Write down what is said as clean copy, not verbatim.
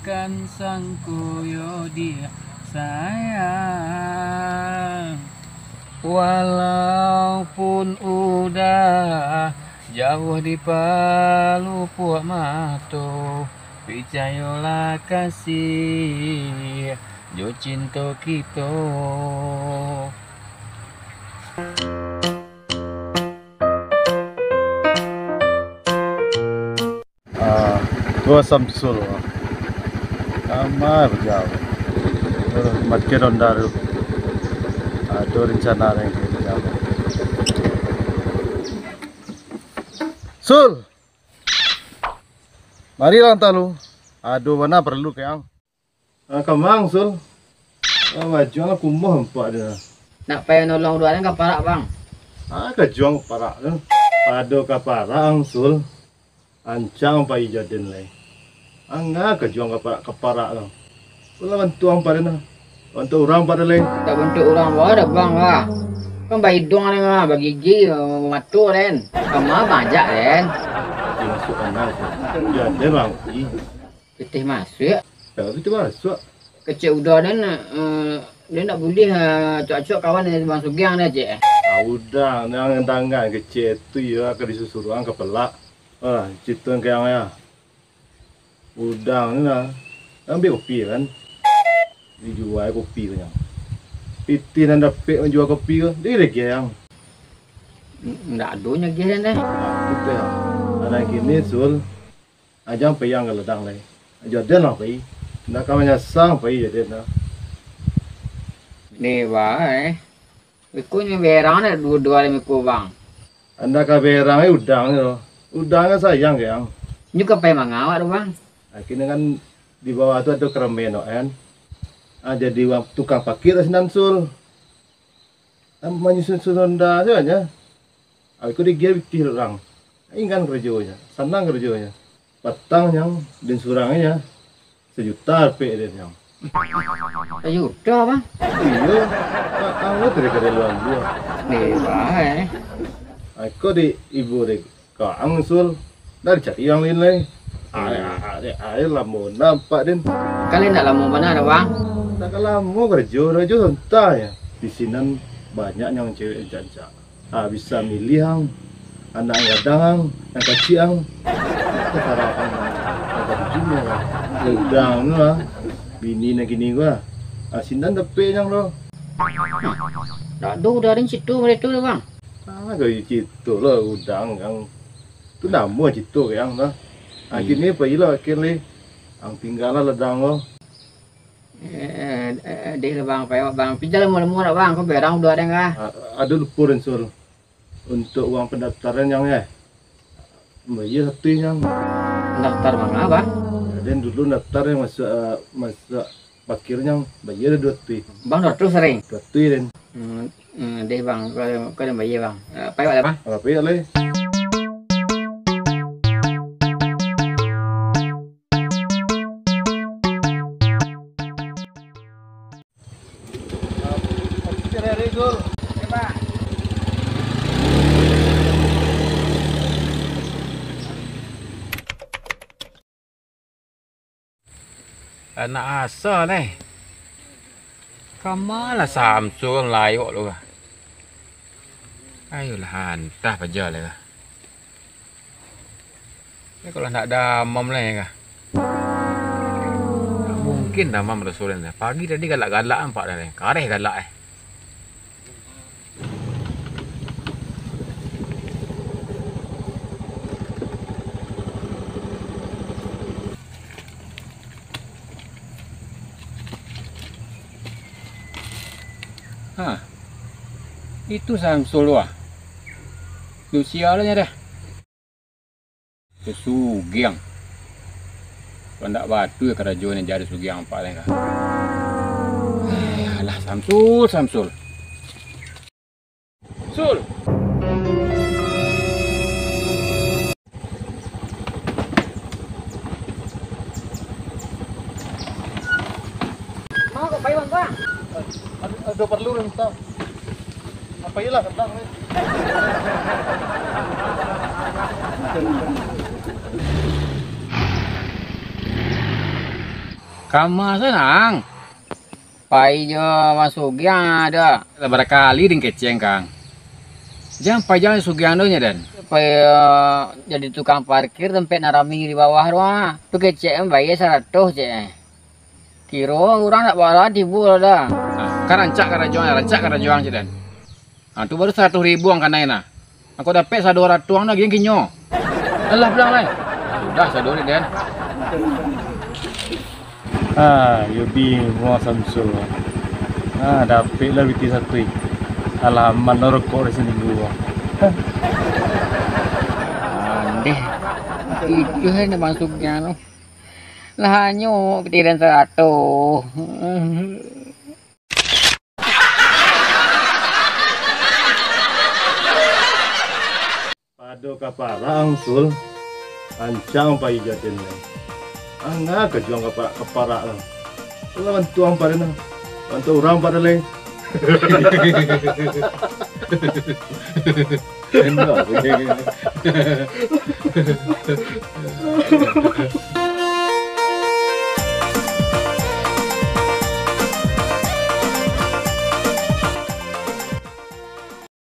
akan sang koyo dia sayang. Walaupun udah jauh di pelupuk mata, percayalah kasih jo cinta kita. Gua Samsul sama berjauh makin ronda ada rencana yang berjauh. Sul, mari lang talo. Aduh mana perlu kayang. Kamang Sul, majuang aku mau empat dia. Nak payah nolong dua orang kaparak bang. Kejuang parak tu. Ado kaparang Sul. Ancang pa ijadin lay. Angga kejuang kaparak tu. Pula bantu ang pada na. Bantu orang pada lay. Tak bentuk orang dah bang lah. Kan bayi dong ni mah bagi gigi matu ren. Kamu banyak ren. Masuk mana Sul. Jadi bang. Kita masuk. Tak itu masuk. Kecil udah dan dia nak boleh cok-cok kawan dari bang Sugiang dah cik. Udah, yang tangan kecil tu ya akan disusuruan ke pelak. Cerita yang ya. Udang ni lah. Ambil kopi kan. Dijual kopi kan. Piti dan dapat menjual kopi ke. Dia lagi yang. Tak adunya gini dah. Itu ya. Anak kini Sul. Ajang payang ke ledang lagi. Jadi lah pergi. Nak kau menyasang pergi jadi lah. Ni bang Ikut ni berang dah dua-dua ni ikut bang. Anda kau berang ni udang ni loh. Udang kan sayang ke yang. Ni kau payah mengawat tu bang. Kini kan di bawah tu ada keremen kan. Jadi tukang parkir asinan Sul. Menyusun ronda saja. Aku digiat bikin orang. Ingat kerjanya, senang kerjanya. Petang yang dan surangnya 1 juta rupiah dia yang. Juta bang. Iya, kamu dari kereluan dia. Ni bang Aku di ibu dek kang Sul. Dari cari yang lain lagi. Air lamun nampak din. Kalian nak lama mana dah bang? Tak lama kerja entah ya. Di sini banyak yang cewek jajak. Bisa milih yang anak gadang, yang kecil yang kesarapan. Ada bujungnya lah. Udang ni lah. Bini nak gini gua. Sinan tepi yang lo. Tak ada udah ada situ mereka tu bang. Kau itu lah udang yang tu nama itu yang lah. Akhirnya pergilah akhirnya. Ang tinggal lah ledang lo. Dia bang payah bang. Pinjam lemu nak bang. Kau berang udah ada enggak? Ada lupuran Sul. Untuk uang pendaftaran yang ya. Bayar satu yang. Daftar bang apa? Dan dulu daftar yang masuk parkirnya bayar 2 tu. Bang dokter sering. 2 tu dan. Dia bang kau dah bayar bang. Payah ada bang. Apa ya le? Anak asal Kamalah Samsul layuk lu. Ayolah hantar aja lah. Ni kalau nak damam lah ya. Tak mungkin damam Rasulullah. Pagi tadi galak-galak nampak dah. Kareh galak Itu Samsul wah. Usia lah dah. Kesugiang. Pendak batu ya kerajaan yang jadi sugiang apa lagi. Alah Samsul. Sul. Mau kau payah bang? Ada perlu entah. Apa ilah tentang ni? Kama senang. Pai je masuk ya ada. Lebar kali ding keceng Kang. Jangan pajang sugiano nya dan. Pai jadi tukang parkir tempat narami di bawah doang. Tu kecek bayar 100 cek. Kiro orang nak bawa tibu dah. Kan rancak karajuang dan. Tu baru 100.000 ang kanai na. Aku dapat 200 ang lagi yang kinyo. Alah bilang lai. Sudah sadori den. Yo bingung Samsul. Dapat lah biti satu. Alaman rokok di sini gua. Deh. Itu yang masuknya no. Lah nyo ketiran 100. Pado kaparang sul. Ancang pa ijatin lang. Angga kejuang kapara lang. Lawan tuang pa rin na. Bantu orang pa rin. Enggak.